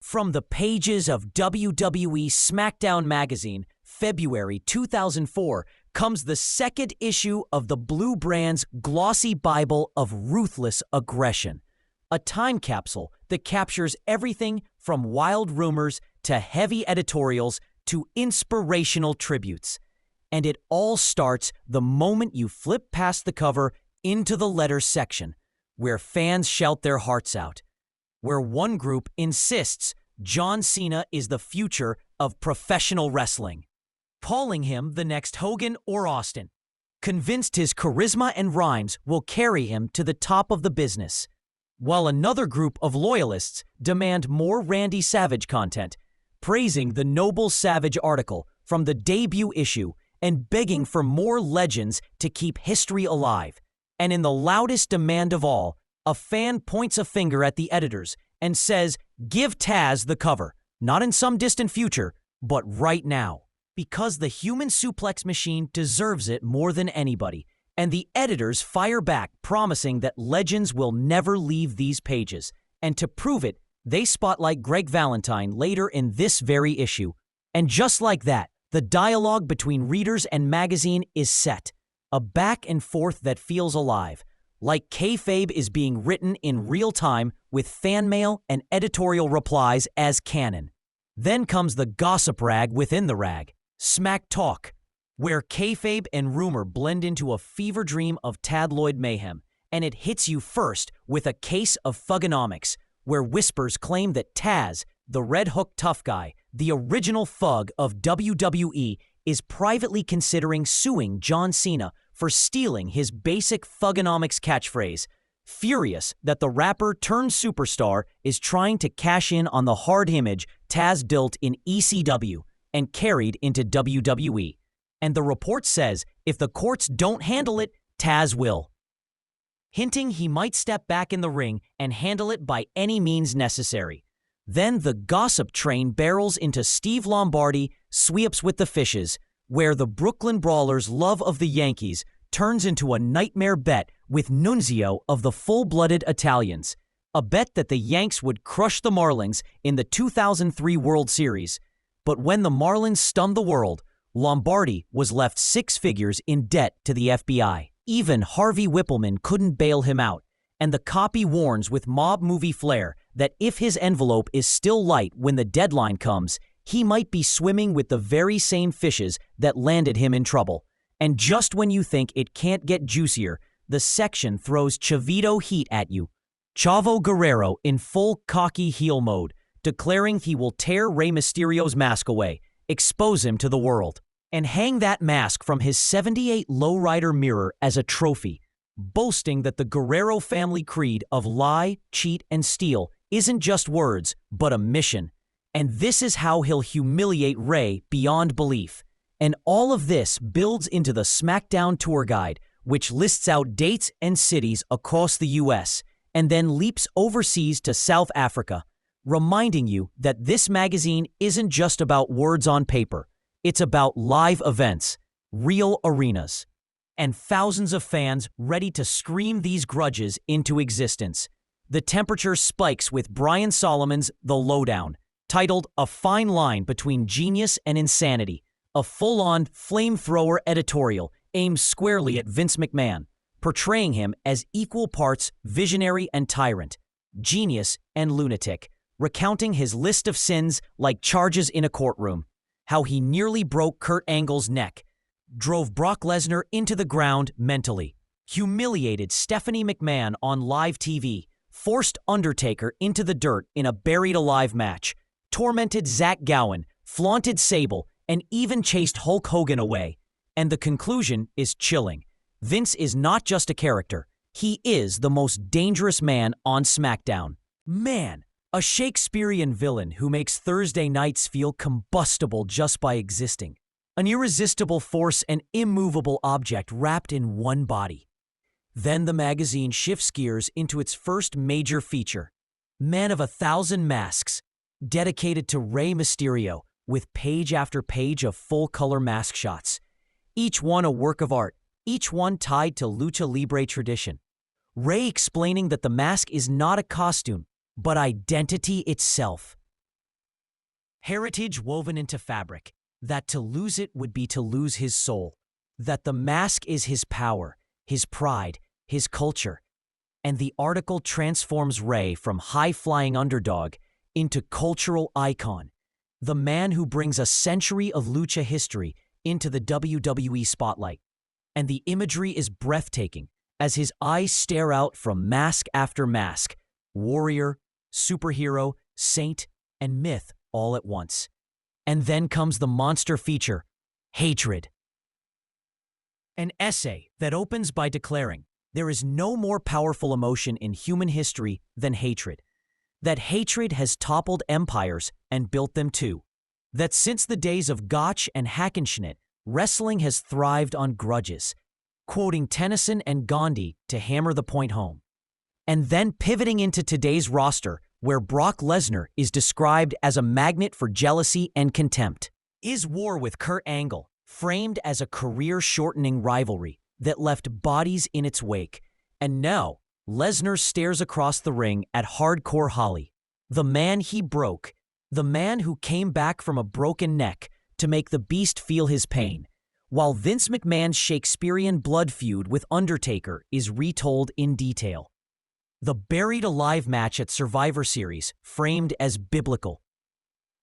From the pages of WWE SmackDown magazine, February 2004, comes the second issue of the Blue Brand's glossy Bible of Ruthless Aggression, a time capsule that captures everything from wild rumors to heavy editorials to inspirational tributes. And it all starts the moment you flip past the cover into the letters section, where fans shout their hearts out, where one group insists John Cena is the future of professional wrestling, calling him the next Hogan or Austin, convinced his charisma and rhymes will carry him to the top of the business, while another group of loyalists demand more Randy Savage content, praising the Noble Savage article from the debut issue and begging for more legends to keep history alive. And in the loudest demand of all, a fan points a finger at the editors and says, "Give Tazz the cover, not in some distant future, but right now." Because the human suplex machine deserves it more than anybody, and the editors fire back, promising that legends will never leave these pages. And to prove it, they spotlight Greg Valentine later in this very issue. And just like that, the dialogue between readers and magazine is set, a back and forth that feels alive, like kayfabe is being written in real time with fan mail and editorial replies as canon. Then comes the gossip rag within the rag, Smack Talk, where kayfabe and rumor blend into a fever dream of tabloid mayhem, and it hits you first with a case of thugonomics, where whispers claim that Tazz, the Red Hook tough guy, the original thug of WWE, is privately considering suing John Cena for stealing his basic thugonomics catchphrase, furious that the rapper turned superstar is trying to cash in on the hard image Tazz built in ECW and carried into WWE. And the report says if the courts don't handle it, Tazz will, hinting he might step back in the ring and handle it by any means necessary. Then the gossip train barrels into Steve Lombardi sweeps with the fishes, where the Brooklyn Brawlers' love of the Yankees turns into a nightmare bet with Nunzio of the full-blooded Italians, a bet that the Yanks would crush the Marlins in the 2003 World Series. But when the Marlins stunned the world, Lombardi was left six figures in debt to the FBI. Even Harvey Whippleman couldn't bail him out, and the copy warns with mob movie flair that if his envelope is still light when the deadline comes, he might be swimming with the very same fishes that landed him in trouble. And just when you think it can't get juicier, the section throws Chavito heat at you. Chavo Guerrero in full cocky heel mode, declaring he will tear Rey Mysterio's mask away, expose him to the world, and hang that mask from his '78 lowrider mirror as a trophy, boasting that the Guerrero family creed of lie, cheat, and steal isn't just words, but a mission. And this is how he'll humiliate Rey beyond belief. And all of this builds into the SmackDown tour guide, which lists out dates and cities across the US, and then leaps overseas to South Africa, reminding you that this magazine isn't just about words on paper. It's about live events, real arenas, and thousands of fans ready to scream these grudges into existence. The temperature spikes with Brian Solomon's The Lowdown, titled A Fine Line Between Genius and Insanity, a full-on flamethrower editorial aimed squarely at Vince McMahon, portraying him as equal parts visionary and tyrant, genius and lunatic, recounting his list of sins like charges in a courtroom, how he nearly broke Kurt Angle's neck, drove Brock Lesnar into the ground mentally, humiliated Stephanie McMahon on live TV, forced Undertaker into the dirt in a buried alive match, tormented Zach Gowen, flaunted Sable, and even chased Hulk Hogan away. And the conclusion is chilling. Vince is not just a character. He is the most dangerous man on SmackDown. Man, a Shakespearean villain who makes Thursday nights feel combustible just by existing. An irresistible force and immovable object wrapped in one body. Then the magazine shifts gears into its first major feature, Man of 1,000 Masks, dedicated to Rey Mysterio, with page after page of full-color mask shots, each one a work of art, each one tied to lucha libre tradition. Rey explaining that the mask is not a costume, but identity itself. Heritage woven into fabric, that to lose it would be to lose his soul, that the mask is his power, his pride, his culture, and the article transforms Rey from high-flying underdog into cultural icon, the man who brings a century of lucha history into the WWE spotlight. And the imagery is breathtaking as his eyes stare out from mask after mask, warrior, superhero, saint, and myth all at once. And then comes the monster feature, hatred. An essay that opens by declaring, there is no more powerful emotion in human history than hatred. That hatred has toppled empires and built them too. That since the days of Gotch and Hackenschmidt, wrestling has thrived on grudges, quoting Tennyson and Gandhi to hammer the point home. And then pivoting into today's roster, where Brock Lesnar is described as a magnet for jealousy and contempt. Is war with Kurt Angle framed as a career-shortening rivalry that left bodies in its wake? And now, Lesnar stares across the ring at Hardcore Holly, the man he broke, the man who came back from a broken neck to make the Beast feel his pain, while Vince McMahon's Shakespearean blood feud with Undertaker is retold in detail. The buried alive match at Survivor Series framed as biblical.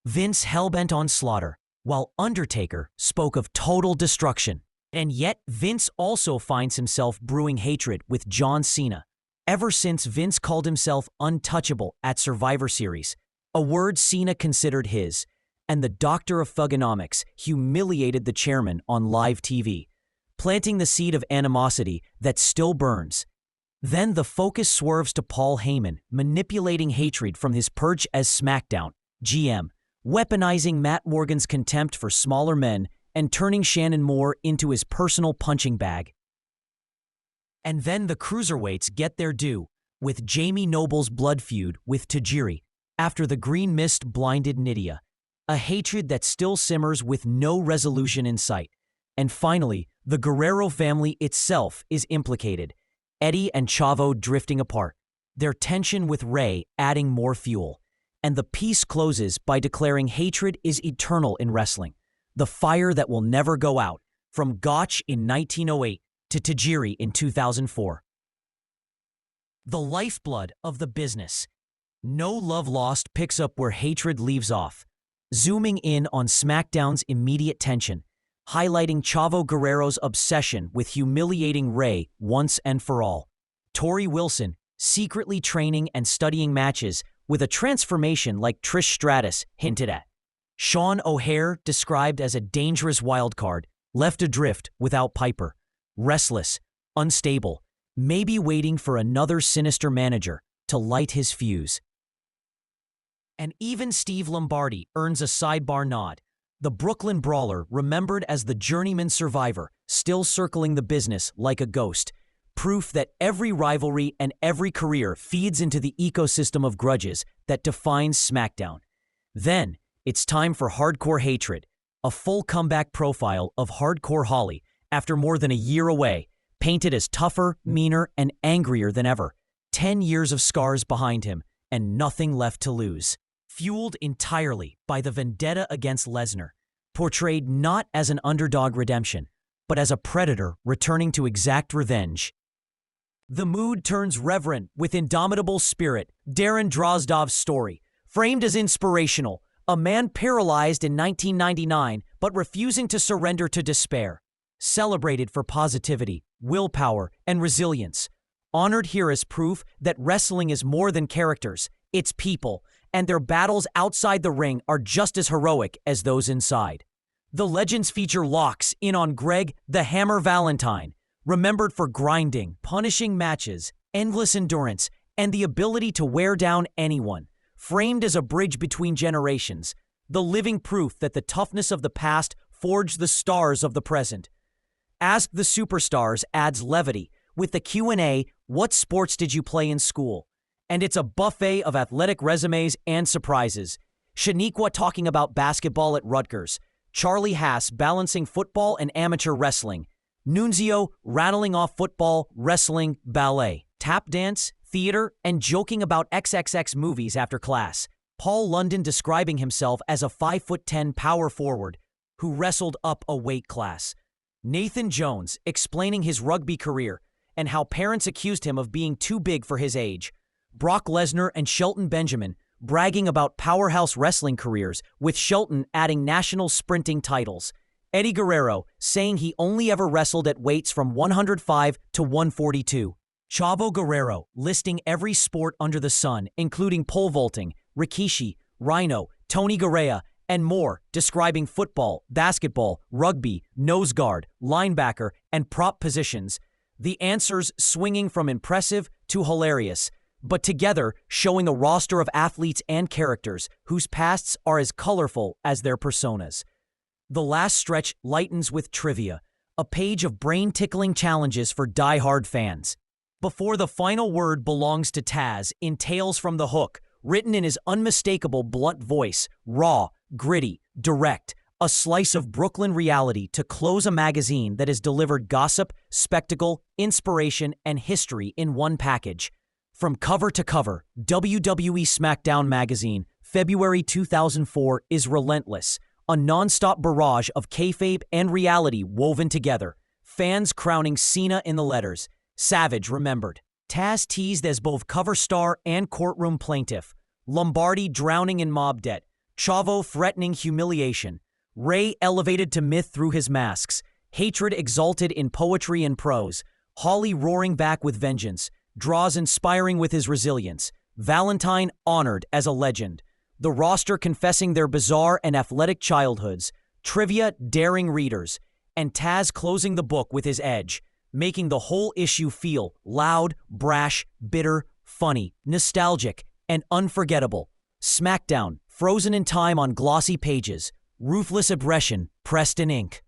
Vince hellbent on slaughter, while Undertaker spoke of total destruction. And yet Vince also finds himself brewing hatred with John Cena. Ever since Vince called himself untouchable at Survivor Series, a word Cena considered his, and the doctor of thugonomics humiliated the chairman on live TV, planting the seed of animosity that still burns. Then the focus swerves to Paul Heyman manipulating hatred from his perch as SmackDown GM, weaponizing Matt Morgan's contempt for smaller men and turning Shannon Moore into his personal punching bag. And then the cruiserweights get their due, with Jamie Noble's blood feud with Tajiri after the green mist blinded Nydia, a hatred that still simmers with no resolution in sight. And finally, the Guerrero family itself is implicated, Eddie and Chavo drifting apart, their tension with Rey adding more fuel. And the piece closes by declaring hatred is eternal in wrestling, the fire that will never go out, from Gotch in 1908 to Tajiri in 2004. The lifeblood of the business. No Love Lost picks up where hatred leaves off, zooming in on SmackDown's immediate tension, highlighting Chavo Guerrero's obsession with humiliating Rey once and for all. Torrie Wilson secretly training and studying matches with a transformation like Trish Stratus hinted at. Sean O'Haire described as a dangerous wildcard, left adrift without Piper. Restless, unstable, maybe waiting for another sinister manager to light his fuse. And even Steve Lombardi earns a sidebar nod. The Brooklyn Brawler remembered as the journeyman survivor, still circling the business like a ghost. Proof that every rivalry and every career feeds into the ecosystem of grudges that defines SmackDown. Then, it's time for Hardcore Hatred, a full comeback profile of Hardcore Holly after more than a year away, painted as tougher, meaner, and angrier than ever. 10 years of scars behind him and nothing left to lose. Fueled entirely by the vendetta against Lesnar, portrayed not as an underdog redemption, but as a predator returning to exact revenge. The mood turns reverent with indomitable spirit. Darren Drozdov's story, framed as inspirational, a man paralyzed in 1999 but refusing to surrender to despair, celebrated for positivity, willpower, and resilience, honored here as proof that wrestling is more than characters, it's people, and their battles outside the ring are just as heroic as those inside. The legends feature locks in on Greg the Hammer Valentine, remembered for grinding, punishing matches, endless endurance, and the ability to wear down anyone, framed as a bridge between generations, the living proof that the toughness of the past forged the stars of the present. Ask the Superstars adds levity with the Q&A, what sports did you play in school? And it's a buffet of athletic resumes and surprises. Shaniqua talking about basketball at Rutgers, Charlie Haas balancing football and amateur wrestling, Nunzio rattling off football, wrestling, ballet, tap dance, theater, and joking about XXX movies after class. Paul London describing himself as a 5'10" power forward who wrestled up a weight class. Nathan Jones explaining his rugby career and how parents accused him of being too big for his age. Brock Lesnar and Shelton Benjamin bragging about powerhouse wrestling careers, with Shelton adding national sprinting titles. Eddie Guerrero saying he only ever wrestled at weights from 105 to 142. Chavo Guerrero listing every sport under the sun, including pole vaulting, rikishi, rhino, Tony Garea, and more, describing football, basketball, rugby, nose guard, linebacker, and prop positions. The answers swinging from impressive to hilarious, but together showing a roster of athletes and characters whose pasts are as colorful as their personas. The last stretch lightens with trivia, a page of brain-tickling challenges for die-hard fans. Before the final word belongs to Tazz in Tales from the Hook, written in his unmistakable blunt voice, raw, gritty, direct, a slice of Brooklyn reality to close a magazine that has delivered gossip, spectacle, inspiration, and history in one package. From cover to cover, WWE SmackDown magazine, February 2004, is relentless, a non-stop barrage of kayfabe and reality woven together. Fans crowning Cena in the letters, Savage remembered. Tazz teased as both cover star and courtroom plaintiff. Lombardi drowning in mob debt. Chavo threatening humiliation. Rey elevated to myth through his masks. Hatred exalted in poetry and prose. Holly roaring back with vengeance. Droz inspiring with his resilience. Valentine honored as a legend. The roster confessing their bizarre and athletic childhoods. Trivia daring readers. And Tazz closing the book with his edge, making the whole issue feel loud, brash, bitter, funny, nostalgic, and unforgettable. SmackDown, frozen in time on glossy pages. Ruthless Aggression, pressed in ink.